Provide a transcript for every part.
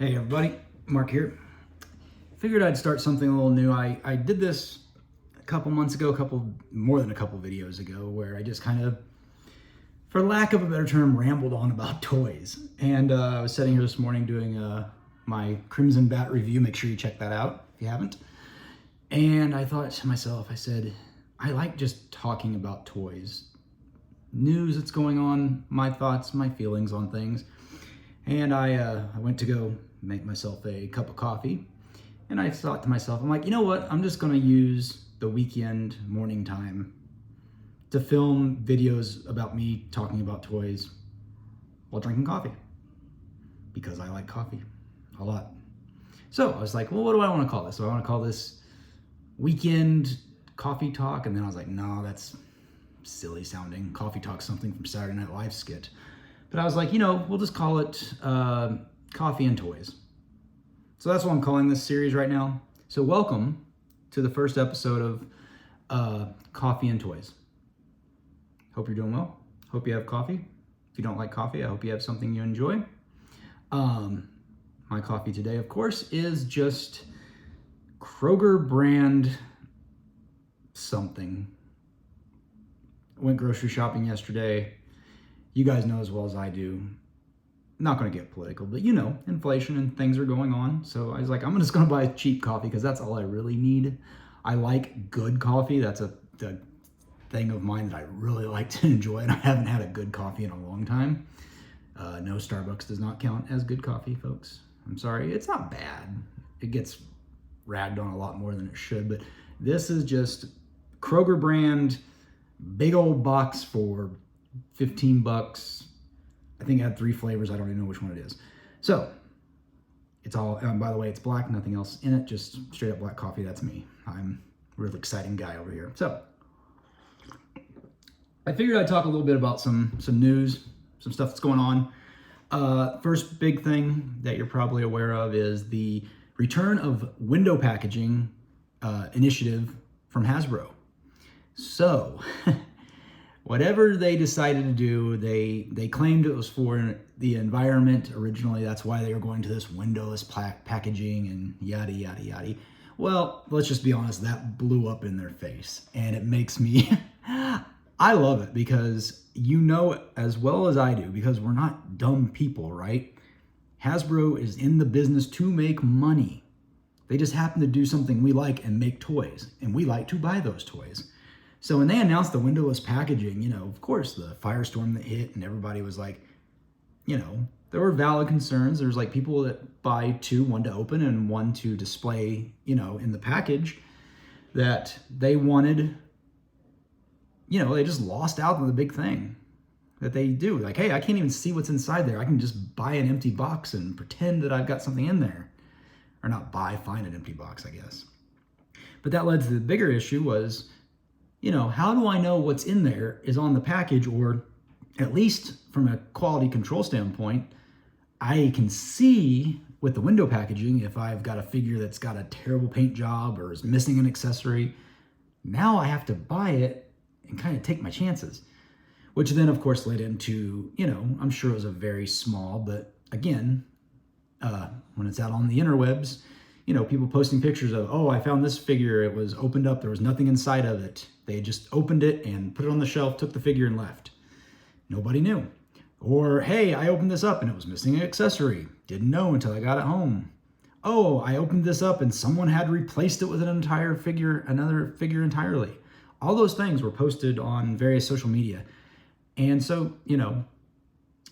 Hey everybody, Mark here. Figured I'd start something a little new. I did this a couple months ago, more than a couple videos ago, where I just kind of, for lack of a better term, rambled on about toys. And I was sitting here this morning doing my Crimson Bat review. Make sure you check that out if you haven't. And I thought to myself, I said, I like just talking about toys. News that's going on, my thoughts, my feelings on things. And I went to go make myself a cup of coffee. And I thought to myself, I'm like, you know what? I'm just going to use the weekend morning time to film videos about me talking about toys while drinking coffee. Because I like coffee a lot. So I was like, well, what do I want to call this? So I want to call this Weekend Coffee Talk. And then I was like, no, that's silly sounding. Coffee Talk, something from Saturday Night Live skit. But I was like, we'll just call it Coffee and Toys. So that's what I'm calling this series right now. So welcome to the first episode of Coffee and Toys. Hope you're doing well. Hope you have coffee. If you don't like coffee, I hope you have something you enjoy. My coffee today, of course, is just Kroger brand something. I went grocery shopping yesterday. You guys know as well as I do, I'm not going to get political, but inflation and things are going on. So I was like, I'm just going to buy cheap coffee because that's all I really need. I like good coffee. That's the thing of mine that I really like to enjoy, and I haven't had a good coffee in a long time. No, Starbucks does not count as good coffee, folks. I'm sorry. It's not bad. It gets ragged on a lot more than it should, but this is just Kroger brand, big old box for $15. I think it had 3 flavors. I don't even know which one it is. So it's all, by the way, it's black, nothing else in it, just straight up black coffee. That's me. I'm a real exciting guy over here. So I figured I'd talk a little bit about some news, some stuff that's going on. First big thing that you're probably aware of is the return of window packaging initiative from Hasbro. So whatever they decided to do, they claimed it was for the environment originally. That's why they were going to this windowless packaging and yada, yada, yada. Well, let's just be honest, that blew up in their face. And it makes me, I love it because as well as I do, because we're not dumb people, right? Hasbro is in the business to make money. They just happen to do something we like and make toys. And we like to buy those toys. So when they announced the windowless packaging, of course, the firestorm that hit and everybody was like, there were valid concerns. There's like people that buy 2, one to open and one to display, in the package, that they wanted, they just lost out on the big thing that they do. Like, hey, I can't even see what's inside there. I can just buy an empty box and pretend that I've got something in there. Or not find an empty box, I guess. But that led to the bigger issue was, how do I know what's in there is on the package, or at least from a quality control standpoint, I can see with the window packaging if I've got a figure that's got a terrible paint job or is missing an accessory. Now I have to buy it and kind of take my chances, which then of course led into, I'm sure it was a very small, but again, when it's out on the interwebs, people posting pictures of, oh, I found this figure. It was opened up. There was nothing inside of it. They just opened it and put it on the shelf, took the figure and left. Nobody knew. Or, hey, I opened this up and it was missing an accessory. Didn't know until I got it home. Oh, I opened this up and someone had replaced it with another figure entirely. All those things were posted on various social media. And so,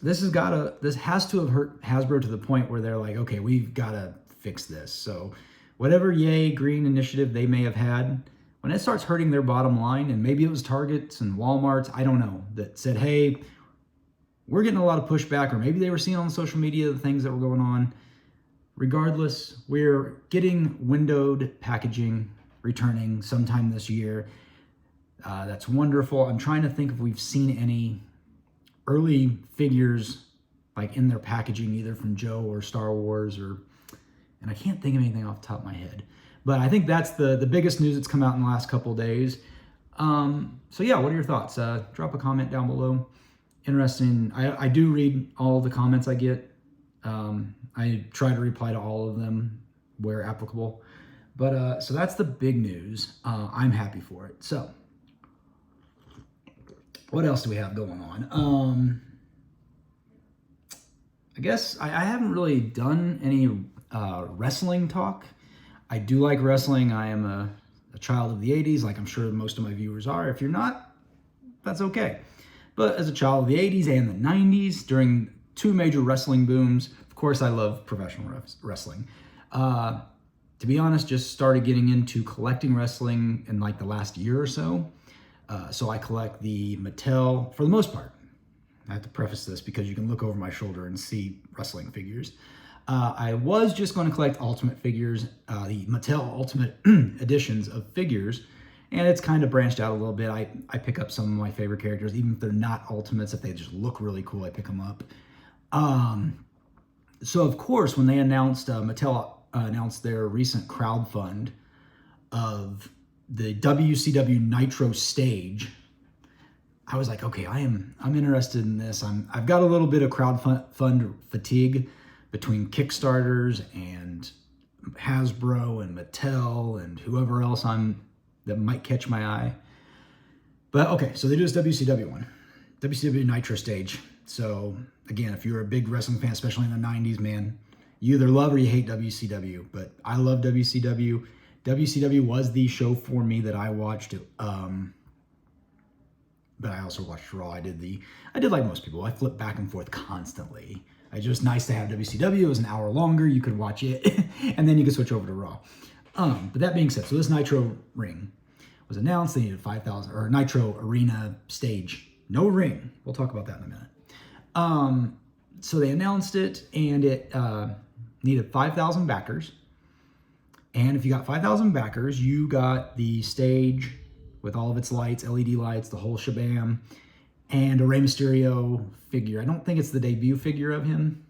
this has to have hurt Hasbro to the point where they're like, okay, we've got to fix this. So whatever yay green initiative they may have had, when it starts hurting their bottom line, and maybe it was Targets and Walmarts, I don't know, that said, hey, we're getting a lot of pushback, or maybe they were seeing on social media the things that were going on. Regardless, we're getting windowed packaging returning sometime this year. That's wonderful. I'm trying to think if we've seen any early figures like in their packaging, either from Joe or Star Wars, and I can't think of anything off the top of my head. But I think that's the biggest news that's come out in the last couple of days. So yeah, what are your thoughts? Drop a comment down below. Interesting. I do read all the comments I get. I try to reply to all of them where applicable. But so that's the big news. I'm happy for it. So what else do we have going on? I guess I haven't really done any wrestling talk. I do like wrestling. I am a child of the 80s, like I'm sure most of my viewers are. If you're not, that's okay. But as a child of the 80s and the 90s, during two major wrestling booms, of course I love professional wrestling. To be honest, just started getting into collecting wrestling in like the last year or so. So I collect the Mattel, for the most part. I have to preface this because you can look over my shoulder and see wrestling figures. I was just going to collect Ultimate figures, the Mattel Ultimate editions of figures, and it's kind of branched out a little bit. I pick up some of my favorite characters, even if they're not Ultimates, if they just look really cool, I pick them up. So of course, when they announced, Mattel announced their recent crowdfund of the WCW Nitro stage, I was like, okay, I'm interested in this. I've got a little bit of crowdfund fatigue between Kickstarters and Hasbro and Mattel and whoever else that might catch my eye. But okay, so they do this WCW one, WCW Nitro stage. So again, if you're a big wrestling fan, especially in the 90s, man, you either love or you hate WCW, but I love WCW. WCW was the show for me that I watched. But I also watched Raw. I did like most people. I flipped back and forth constantly. It's just nice to have WCW. It was an hour longer. You could watch it, and then you could switch over to Raw. But that being said, so this Nitro ring was announced. They needed 5,000, or Nitro Arena stage. No ring. We'll talk about that in a minute. So they announced it, and it needed 5,000 backers. And if you got 5,000 backers, you got the stage with all of its lights, LED lights, the whole shabam, and a Rey Mysterio figure. I don't think it's the debut figure of him.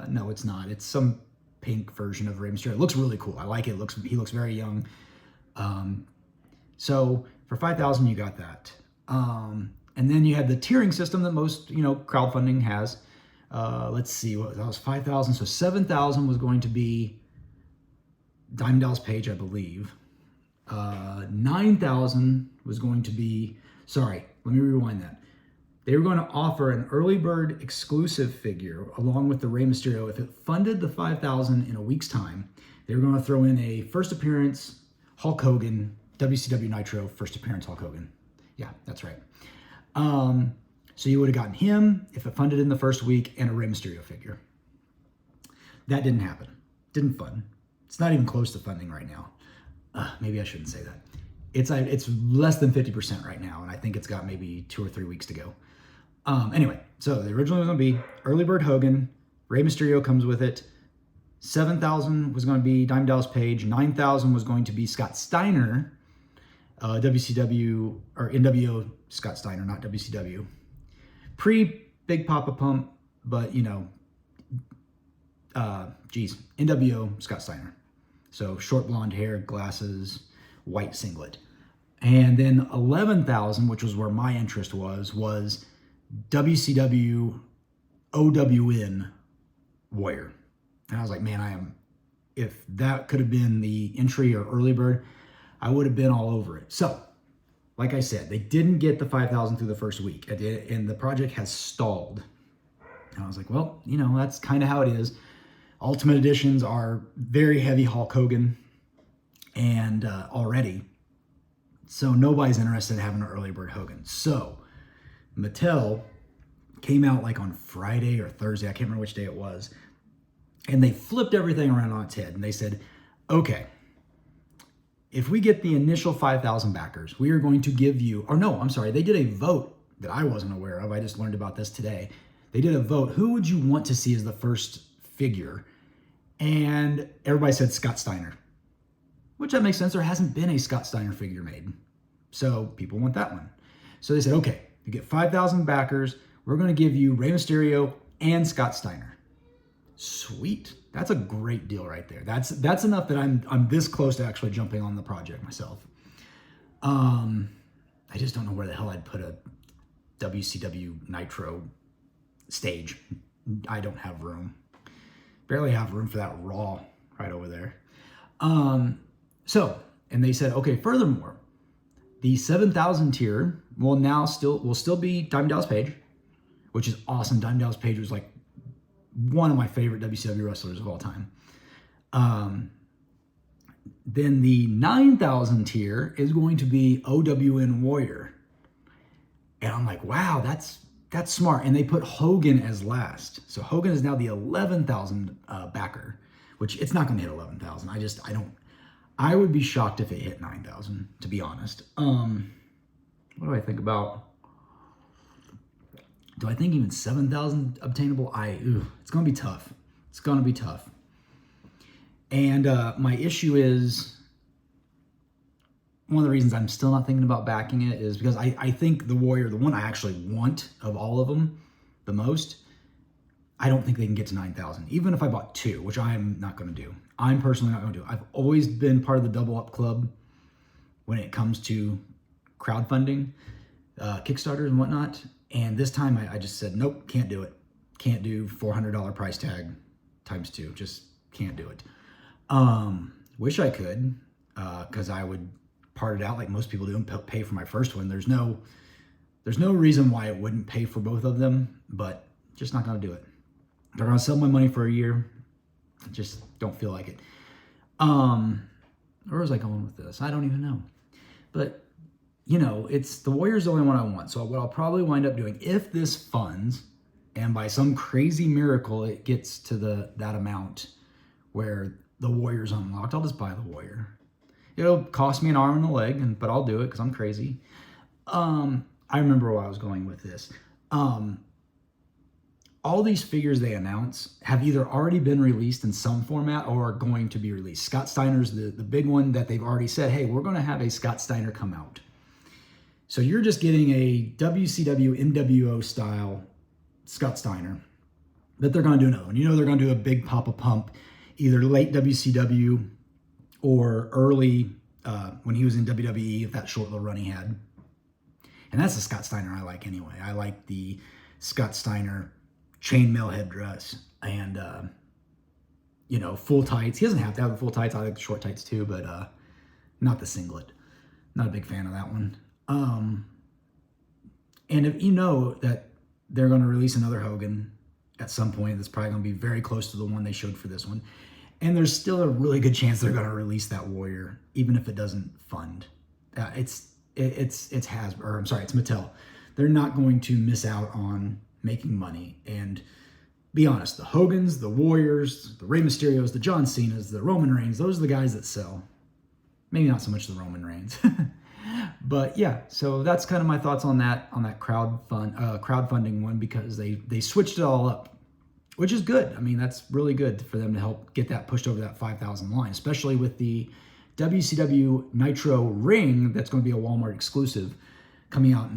No, it's not. It's some pink version of Rey Mysterio. It looks really cool. I like it. He looks very young. So for 5,000, you got that. And then you had the tiering system that most, crowdfunding has. Let's see, that was 5,000. So 7,000 was going to be Diamond Dallas Page, I believe. 9,000 was going to be, sorry, let me rewind that. They were going to offer an early bird exclusive figure along with the Rey Mysterio. If it funded the 5,000 in a week's time, they were going to throw in a first appearance Hulk Hogan, WCW Nitro first appearance Hulk Hogan. Yeah, that's right. So you would have gotten him if it funded in the first week and a Rey Mysterio figure. That didn't happen. Didn't fund. It's not even close to funding right now. Maybe I shouldn't say that. It's less than 50% right now, and I think it's got maybe 2 or 3 weeks to go. Anyway, so the original was going to be Early Bird Hogan, Rey Mysterio comes with it, 7,000 was going to be Diamond Dallas Page, 9,000 was going to be Scott Steiner, WCW, or NWO Scott Steiner, not WCW. Pre-Big Papa Pump, but, NWO Scott Steiner. So short blonde hair, glasses, white singlet. And then 11,000, which was where my interest was WCW OWN Warrior. And I was like, man, if that could have been the entry or early bird, I would have been all over it. So, like I said, they didn't get the 5,000 through the first week, and the project has stalled. And I was like, well, that's kind of how it is. Ultimate editions are very heavy Hulk Hogan and already. So nobody's interested in having an early bird Hogan. So Mattel came out like on Friday or Thursday. I can't remember which day it was. And they flipped everything around on its head. And they said, okay, if we get the initial 5,000 backers, we are going to give you, or no, I'm sorry. They did a vote that I wasn't aware of. I just learned about this today. They did a vote. Who would you want to see as the first figure? And everybody said Scott Steiner, which that makes sense. There hasn't been a Scott Steiner figure made. So people want that one. So they said, okay, you get 5,000 backers. We're going to give you Rey Mysterio and Scott Steiner. Sweet. That's a great deal right there. That's enough that I'm this close to actually jumping on the project myself. I just don't know where the hell I'd put a WCW Nitro stage. I don't have room. Barely have room for that raw right over there. And they said, okay, furthermore, the 7,000 tier will still be Diamond Dallas Page, which is awesome. Diamond Dallas Page was like one of my favorite WCW wrestlers of all time. Then the 9,000 tier is going to be OWN Warrior. And I'm like, wow, that's smart. And they put Hogan as last. So Hogan is now the 11,000 backer, which it's not going to hit 11,000. I would be shocked if it hit 9,000, to be honest. What do I think about? Do I think even 7,000 obtainable? It's going to be tough. It's going to be tough. And my issue is, one of the reasons I'm still not thinking about backing it is because I think the Warrior, the one I actually want of all of them the most, I don't think they can get to 9,000. Even if I bought two, which I'm not going to do. I'm personally not going to do. I've always been part of the Double Up Club when it comes to crowdfunding, Kickstarters and whatnot. And this time I just said, nope, can't do it. Can't do $400 price tag times 2. Just can't do it. Wish I could, because I would part it out like most people do and pay for my first one. There's no reason why it wouldn't pay for both of them, but just not going to do it. They're going to sell my money for a year. I just don't feel like it. Where was I going with this? I don't even know. But, it's the Warrior's the only one I want. So what I'll probably wind up doing, if this funds, and by some crazy miracle it gets to that amount where the Warrior's unlocked, I'll just buy the Warrior. It'll cost me an arm and a leg, but I'll do it because I'm crazy. I remember where I was going with this. All these figures they announce have either already been released in some format or are going to be released. Scott Steiner's the big one that they've already said, hey, we're going to have a Scott Steiner come out. So you're just getting a WCW NWO style Scott Steiner, but they're going to do another one. They're going to do a big Papa Pump, either late WCW or early when he was in WWE, that short little run he had. And that's the Scott Steiner I like anyway. I like the Scott Steiner chainmail headdress and, full tights. He doesn't have to have the full tights. I like the short tights too, but not the singlet. Not a big fan of that one. And if you know that they're going to release another Hogan at some point, that's probably going to be very close to the one they showed for this one. And there's still a really good chance they're going to release that Warrior, even if it doesn't fund. It's Mattel. They're not going to miss out on making money. And be honest, the Hogans, the Warriors, the Rey Mysterios, the John Cenas, the Roman Reigns, those are the guys that sell. Maybe not so much the Roman Reigns. But yeah, so that's kind of my thoughts on that crowdfunding one, because they switched it all up, which is good. I mean, that's really good for them to help get that pushed over that 5,000 line, especially with the WCW Nitro ring that's going to be a Walmart exclusive coming out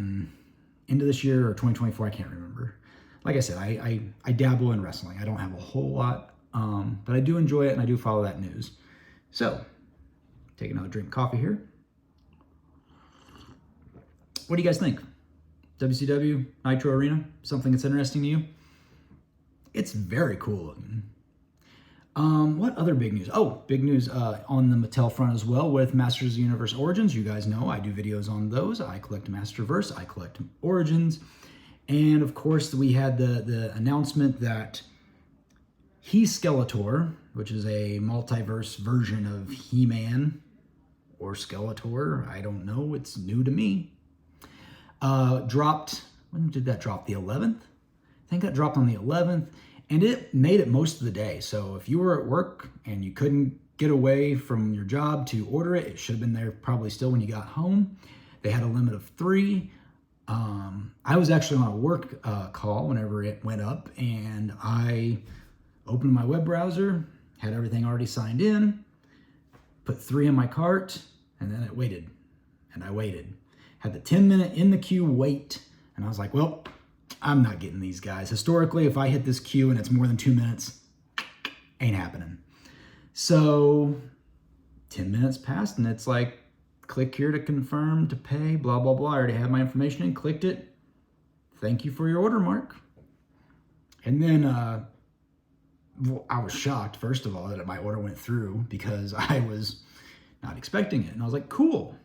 into this year or 2024. I can't remember. Like I said, I dabble in wrestling. I don't have a whole lot, but I do enjoy it and I do follow that news. So, take another drink of coffee here. What do you guys think? WCW Nitro Arena, something that's interesting to you? It's very cool looking. What other big news? Oh, big news on the Mattel front as well with Masters of the Universe Origins. You guys know I do videos on those. I collect Masterverse, I collect Origins. And of course, we had the announcement that Skeletor, which is a multiverse version of He-Man or Skeletor, I don't know, it's new to me, dropped. When did that drop? The 11th? I think that dropped on the 11th. And it made it most of the day. So if you were at work and you couldn't get away from your job to order it, it should have been there probably still when you got home. They had a limit of 3. I was actually on a work call whenever it went up, and I opened my web browser, had everything already signed in, put 3 in my cart, and then it waited. And I waited. Had the 10-minute in the queue wait, and I was like, well, I'm not getting these guys. Historically, if I hit this queue and it's more than 2 minutes, ain't happening. So 10 minutes passed and it's like, click here to confirm, to pay, blah, blah, blah. I already had my information in, clicked it. Thank you for your order, Mark. And then I was shocked, first of all, that my order went through because I was not expecting it. And I was like, cool.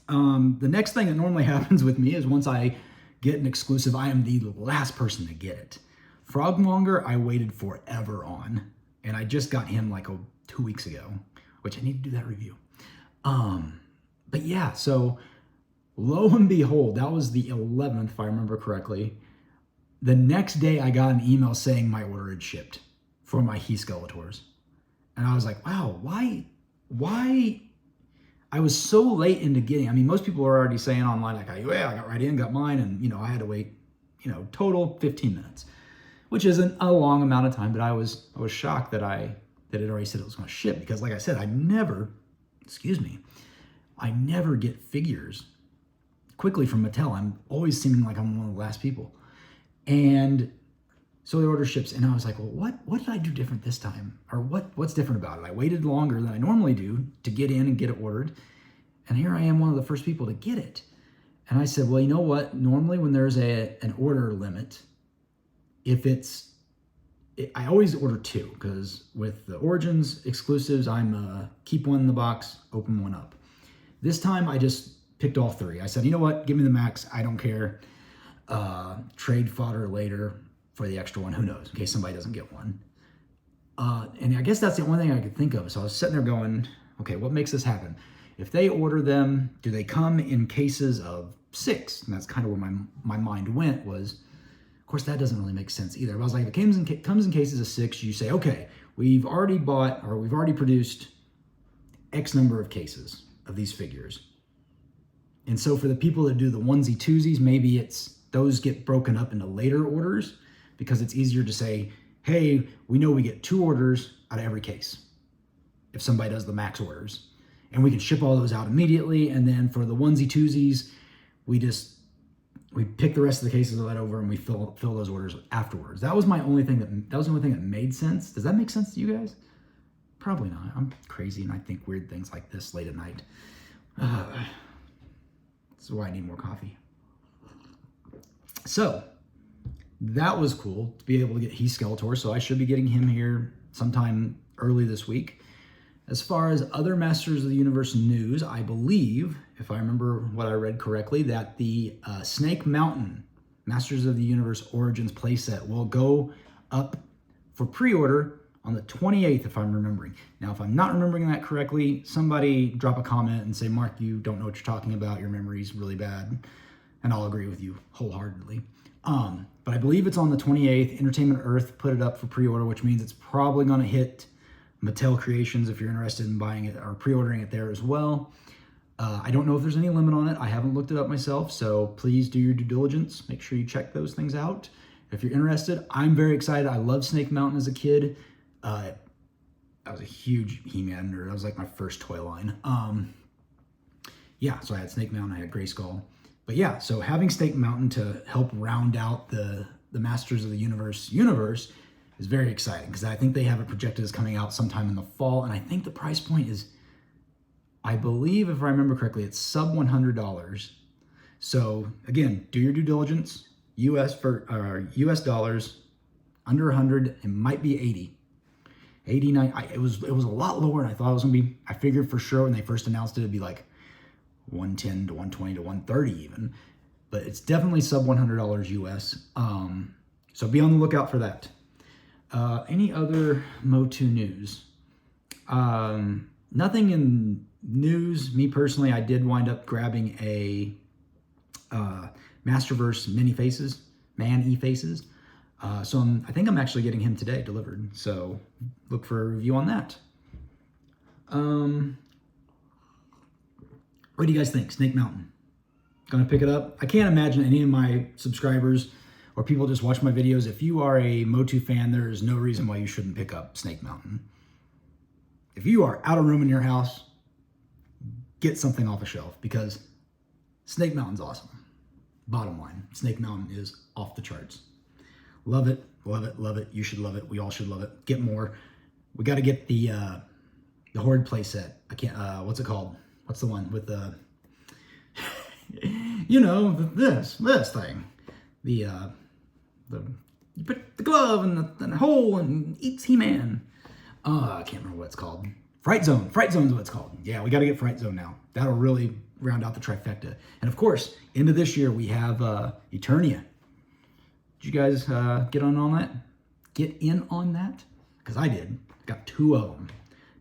The next thing that normally happens with me is once I get an exclusive, I am the last person to get it. Frogmonger, I waited forever on, and I just got him like 2 weeks ago, which I need to do that review. But yeah, so lo and behold, that was the 11th, if I remember correctly. The next day, I got an email saying my order had shipped for my He Skeletors. And I was like, wow, why? I was so late into getting, I mean, most people are already saying online, like, yeah, I got right in, got mine, and, I had to wait, total 15 minutes, which isn't a long amount of time, but I was shocked that it already said it was going to ship, because like I said, I never get figures quickly from Mattel. I'm always seeming like I'm one of the last people. And so the order ships, and I was like, well, what did I do different this time? Or what's different about it? I waited longer than I normally do to get in and get it ordered. And here I am, one of the first people to get it. And I said, well, you know what? Normally when there's an order limit, I always order 2, because with the Origins exclusives, I'm keep one in the box, open one up. This time I just picked all 3. I said, you know what? Give me the max. I don't care. Trade fodder later for the extra one. Who knows? In case somebody doesn't get one. And I guess that's the only thing I could think of. So I was sitting there going, okay, what makes this happen? If they order them, do they come in cases of 6? And that's kind of where my mind went was, of course, that doesn't really make sense either. But I was like, if it comes in cases of 6, you say, okay, we've already produced X number of cases of these figures. And so for the people that do the onesie twosies, maybe those get broken up into later orders, because it's easier to say, hey, we know we get 2 orders out of every case if somebody does the max orders. And we can ship all those out immediately. And then for the onesie twosies, we pick the rest of the cases of that over and we fill those orders afterwards. That was the only thing that made sense. Does that make sense to you guys? Probably not. I'm crazy and I think weird things like this late at night. This is why I need more coffee. So that was cool to be able to get He Skeletor. So I should be getting him here sometime early this week. As far as other Masters of the Universe news, I believe, if I remember what I read correctly, that the Snake Mountain Masters of the Universe Origins playset will go up for pre-order on the 28th, if I'm remembering. Now, if I'm not remembering that correctly, somebody drop a comment and say, Mark, you don't know what you're talking about. Your memory's really bad. And I'll agree with you wholeheartedly. But I believe it's on the 28th. Entertainment Earth put it up for pre-order, which means it's probably going to hit Mattel Creations if you're interested in buying it or pre-ordering it there as well. I don't know if there's any limit on it. I haven't looked it up myself, so please do your due diligence. Make sure you check those things out. If you're interested, I'm very excited. I loved Snake Mountain as a kid. I was a huge He-Man nerd. That was like my first toy line. Yeah, so I had Snake Mountain, I had Grayskull. But yeah, so having Snake Mountain to help round out the Masters of the Universe is very exciting, because I think they have it projected as coming out sometime in the fall, and I think the price point is, I believe, if I remember correctly, it's sub $100. So again, do your due diligence. US dollars, under 100, it might be 80. 89, it was a lot lower than I thought it was gonna be. I figured for sure when they first announced it, it'd be like 110 to 120 to 130 even, but it's definitely sub $100 US. So be on the lookout for that. Any other Motu news? Nothing in news. Me personally, I did wind up grabbing a Masterverse Man-E-Faces. So I think I'm actually getting him today delivered. So look for a review on that. What do you guys think? Snake Mountain. Gonna pick it up? I can't imagine any of my subscribers or people just watch my videos. If you are a Motu fan, there is no reason why you shouldn't pick up Snake Mountain. If you are out of room in your house, get something off a shelf, because Snake Mountain's awesome. Bottom line, Snake Mountain is off the charts. Love it, love it, love it. You should love it. We all should love it. Get more. We got to get the Horde playset. I can't. What's it called? What's the one with the? You know, this thing. The You put the glove in the hole and eats He-Man. I can't remember what it's called. Fright Zone. Fright Zone's what it's called. Yeah, we got to get Fright Zone now. That'll really round out the trifecta. And of course, into this year, we have Eternia. Did you guys get on that? Get in on that? Because I did. Got 2 of them.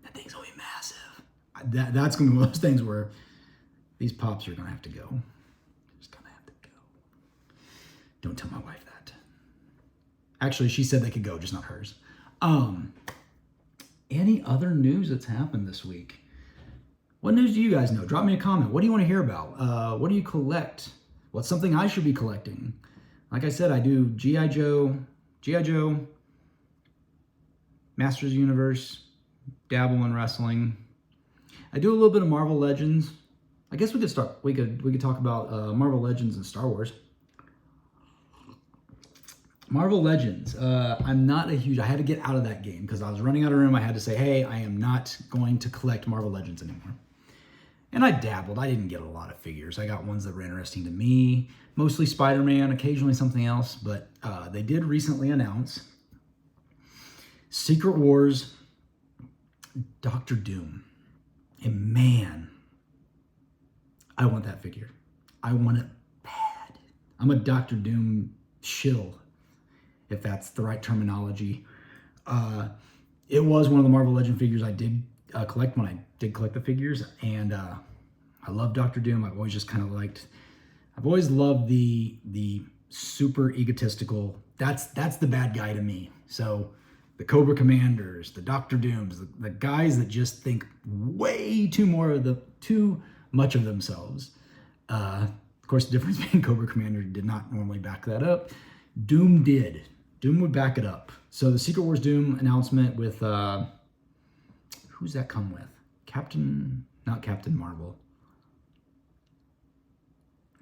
That thing's going to be massive. That's going to be one of those things where these pops are going to have to go. Just going to have to go. Don't tell my wife that. Actually, she said they could go, just not hers. Any other news that's happened this week? What news do you guys know? Drop me a comment. What do you want to hear about? What do you collect? What's something I should be collecting? Like I said, I do G.I. Joe, Masters of the Universe, dabble in wrestling. I do a little bit of Marvel Legends. I guess we could start. We could talk about Marvel Legends and Star Wars. Marvel Legends. I'm not a huge. I had to get out of that game because I was running out of room. I had to say, hey, I am not going to collect Marvel Legends anymore. And I dabbled. I didn't get a lot of figures. I got ones that were interesting to me. Mostly Spider-Man, occasionally something else. But they did recently announce Secret Wars Doctor Doom. And man, I want that figure. I want it bad. I'm a Doctor Doom shill, if that's the right terminology. It was one of the Marvel Legend figures I did collect when I did collect the figures, and I love Doctor Doom. I've always just kind of liked. I've always loved the super egotistical. That's the bad guy to me. So the Cobra Commanders, the Doctor Dooms, the guys that just think way too much of themselves. Of course, the difference being Cobra Commander did not normally back that up. Doom did. Doom would back it up. So the Secret Wars Doom announcement with, who's that come with? Not Captain Marvel.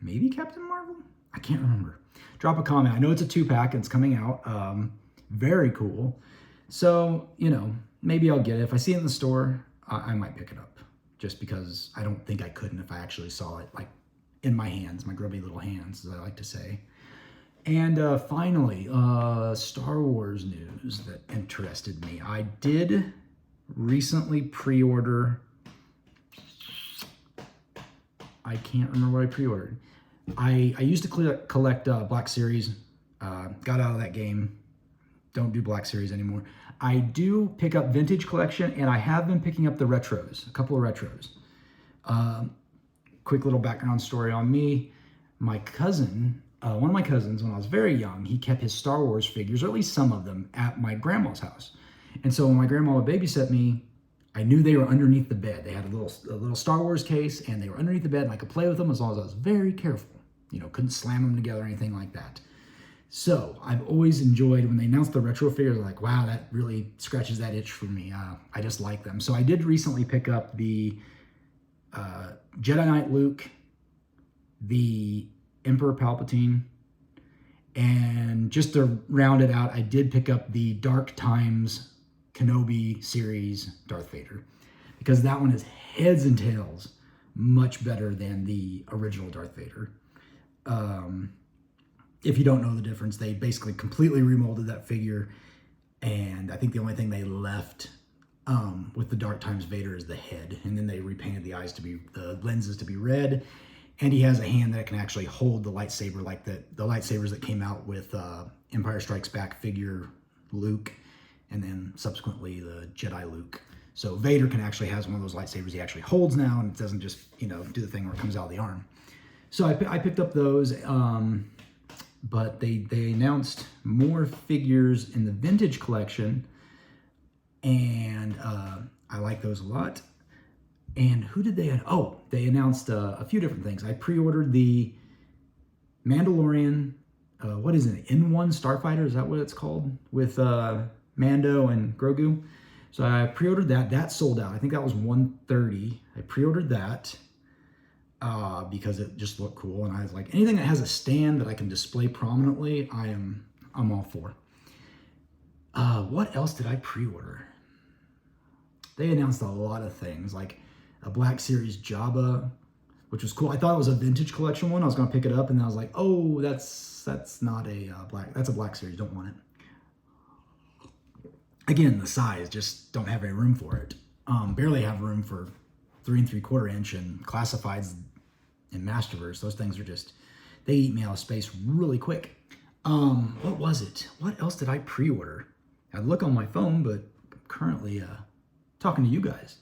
Maybe Captain Marvel? I can't remember. Drop a comment. I know it's a 2-pack and it's coming out. Very cool. So, maybe I'll get it. If I see it in the store, I might pick it up. Just because I don't think I couldn't if I actually saw it, like, in my hands, my grubby little hands, as I like to say. And finally, Star Wars news that interested me. I did recently pre-order. I can't remember what I pre-ordered. I used to collect Black Series. Got out of that game. Don't do Black Series anymore. I do pick up vintage collection, and I have been picking up the retros, a couple of retros. Quick little background story on me. My cousin, one of my cousins, when I was very young, he kept his Star Wars figures, or at least some of them, at my grandma's house. And so when my grandma would babysit me, I knew they were underneath the bed. They had a little Star Wars case, and they were underneath the bed, and I could play with them as long as I was very careful. Couldn't slam them together or anything like that. So I've always enjoyed when they announced the retro figures. I'm like, wow, that really scratches that itch for me. I just like them. So I did recently pick up the Jedi Knight Luke, the Emperor Palpatine, and just to round it out, I did pick up the Dark Times Kenobi series Darth Vader, because that one is heads and tails much better than the original Darth Vader. If you don't know the difference, they basically completely remolded that figure, and I think the only thing they left with the Dark Times Vader is the head, and then they repainted the lenses to be red, and he has a hand that can actually hold the lightsaber, like the lightsabers that came out with Empire Strikes Back figure Luke, and then subsequently the Jedi Luke. So Vader actually has one of those lightsabers he actually holds now, and it doesn't just do the thing where it comes out of the arm. So I picked up those, but they announced more figures in the vintage collection, and I like those a lot. And who did they? Oh, they announced a few different things. I pre-ordered the Mandalorian. What is it? N1 Starfighter? Is that what it's called? With Mando and Grogu. So I pre-ordered that. That sold out. I think that was $130. I pre-ordered that because it just looked cool, and I was like, anything that has a stand that I can display prominently, I'm all for. What else did I pre-order? They announced a lot of things, like a Black Series Jabba, which was cool. I thought it was a vintage collection one. I was going to pick it up, and then I was like, oh, that's not a black. That's a black series. Don't want it. Again, the size, just don't have any room for it. Barely have room for 3 3/4 inch and classifieds and Masterverse. Those things are just, they eat me out of space really quick. What was it? What else did I pre-order? I'd look on my phone, but I'm currently talking to you guys.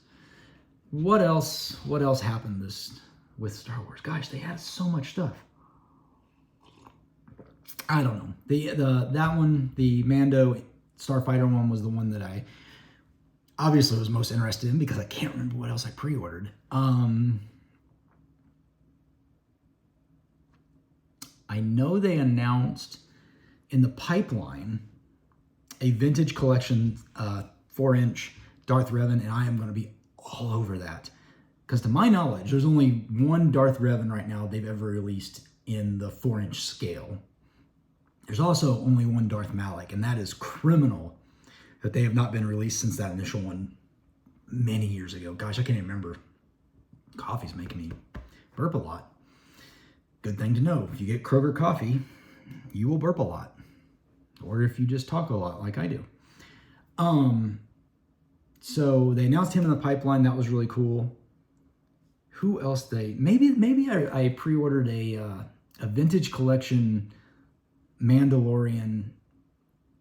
What else happened with Star Wars? Gosh, they had so much stuff. I don't know. That one, the Mando Starfighter one, was the one that I obviously was most interested in because I can't remember what else I pre-ordered. I know they announced in the pipeline a vintage collection 4-inch Darth Revan, and I am going to be all over that. Because to my knowledge, there's only one Darth Revan right now they've ever released in the 4-inch scale. There's also only one Darth Malak, and that is criminal that they have not been released since that initial one many years ago. Gosh, I can't even remember. Coffee's making me burp a lot. Good thing to know. If you get Kroger coffee, you will burp a lot. Or if you just talk a lot like I do. So they announced him in the pipeline. That was really cool. Who else maybe I pre-ordered a vintage collection Mandalorian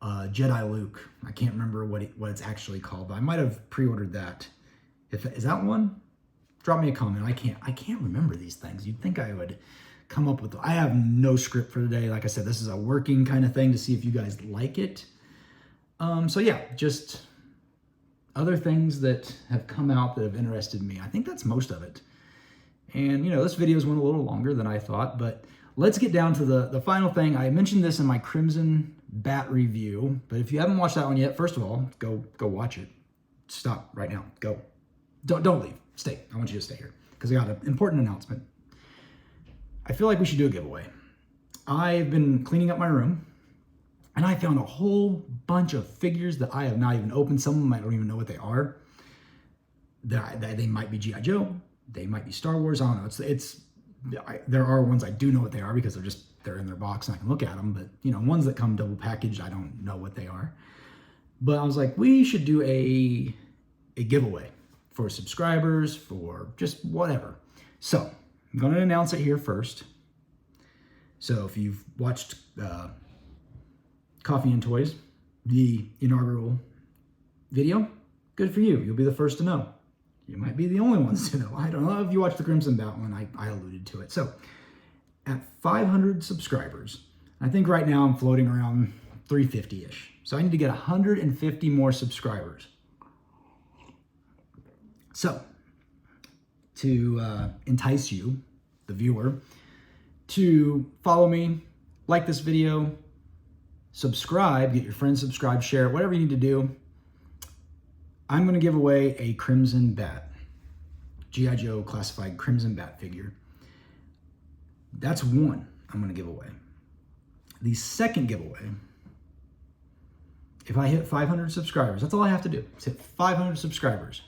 Jedi Luke. I can't remember what it's actually called, but I might have pre-ordered that. Is that one? Drop me a comment. I can't remember these things. You'd think I would come up with. I have no script for today. Like I said, this is a working kind of thing to see if you guys like it. So yeah, just other things that have come out that have interested me. I think that's most of it. And this video's went a little longer than I thought, but let's get down to the final thing. I mentioned this in my Crimson Bat review, but if you haven't watched that one yet, first of all, go watch it. Stop right now. Go. Don't leave. Stay. I want you to stay here because I got an important announcement. I feel like we should do a giveaway. I've been cleaning up my room, and I found a whole bunch of figures that I have not even opened. Some of them I don't even know what they are. They might be G.I. Joe. They might be Star Wars. I don't know. There are ones I do know what they are because they're in their box and I can look at them. But ones that come double packaged, I don't know what they are. But I was like, we should do a giveaway for subscribers, for just whatever. So I'm going to announce it here first. So if you've watched Coffee&Toys, the inaugural video, good for you. You'll be the first to know. You might be the only ones to know. I don't know if you watched the Crimson Bat one. I alluded to it. So at 500 subscribers, I think right now I'm floating around 350-ish. So I need to get 150 more subscribers. So to entice you, the viewer, to follow me, like this video, subscribe, get your friends subscribed, share it, whatever you need to do. I'm going to give away a Crimson Bat, G.I. Joe classified Crimson Bat figure. That's one I'm going to give away. The second giveaway, if I hit 500 subscribers, that's all I have to do. It's hit 500 subscribers.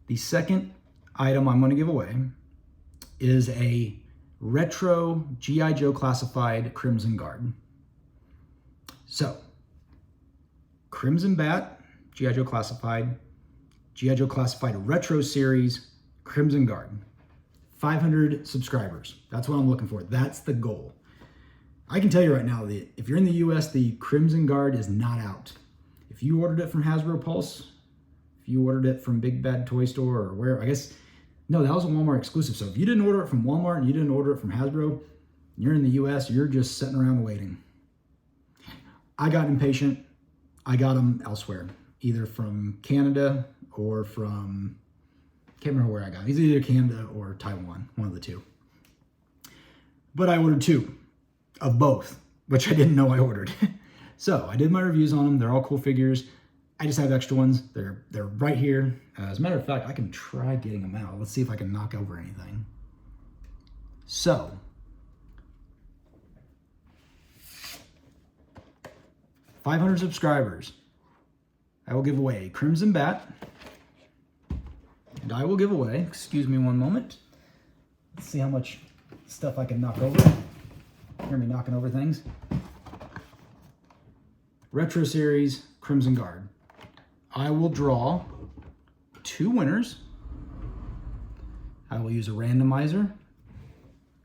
The second item I'm going to give away is a retro G.I. Joe classified Crimson Guard. So, Crimson Bat, G.I. Joe classified retro series, Crimson Guard. 500 subscribers. That's what I'm looking for. That's the goal. I can tell you right now that if you're in the US, the Crimson Guard is not out. If you ordered it from Hasbro Pulse, if you ordered it from Big Bad Toy Store or where, I guess, no, that was a Walmart exclusive. So if you didn't order it from Walmart and you didn't order it from Hasbro, you're in the US, you're just sitting around waiting. I got impatient. I got them elsewhere, either from Canada or from, can't remember where I got them. It's either Canada or Taiwan, one of the two. But I ordered two of both, which I didn't know I ordered. So I did my reviews on them. They're all cool figures. I just have extra ones. They're right here. As a matter of fact, I can try getting them out. Let's see if I can knock over anything. So, $500 subscribers. I will give away a Crimson Bat. And I will give away, excuse me one moment, Let's see how much stuff I can knock over. Hear me knocking over things. Retro Series Crimson Guard. I will draw 2 winners. I will use a randomizer.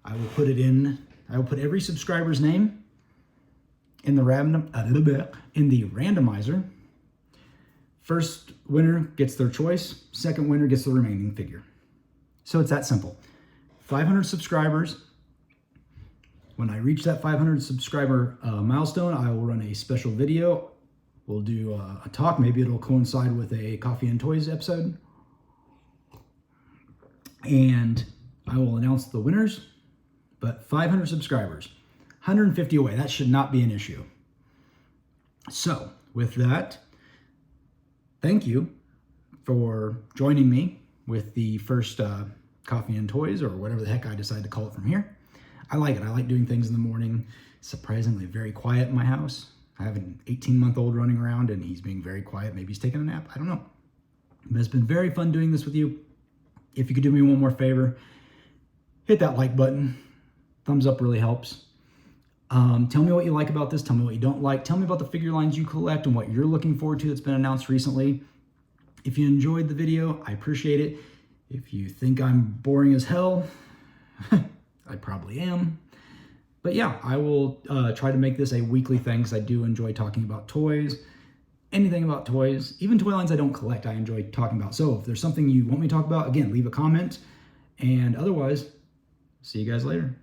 I will put every subscriber's name in the randomizer. First winner gets their choice. Second winner gets the remaining figure. So it's that simple. 500 subscribers. When I reach that 500 subscriber milestone, I will run a special video. We'll do a talk. Maybe it'll coincide with a Coffee and Toys episode. And I will announce the winners. But 500 subscribers, 150 away. That should not be an issue. So with that, thank you for joining me with the first Coffee and Toys, or whatever the heck I decide to call it from here. I like it. I like doing things in the morning. Surprisingly very quiet in my house. I have an 18-month-old running around and he's being very quiet. Maybe he's taking a nap. I don't know. But it's been very fun doing this with you. If you could do me one more favor, hit that like button. Thumbs up really helps. Tell me what you like about this. Tell me what you don't like. Tell me about the figure lines you collect and what you're looking forward to that's been announced recently. If you enjoyed the video, I appreciate it. If you think I'm boring as hell, I probably am. But yeah, I will try to make this a weekly thing because I do enjoy talking about toys. Anything about toys, even toy lines I don't collect, I enjoy talking about. So if there's something you want me to talk about, again, leave a comment. And otherwise, see you guys later.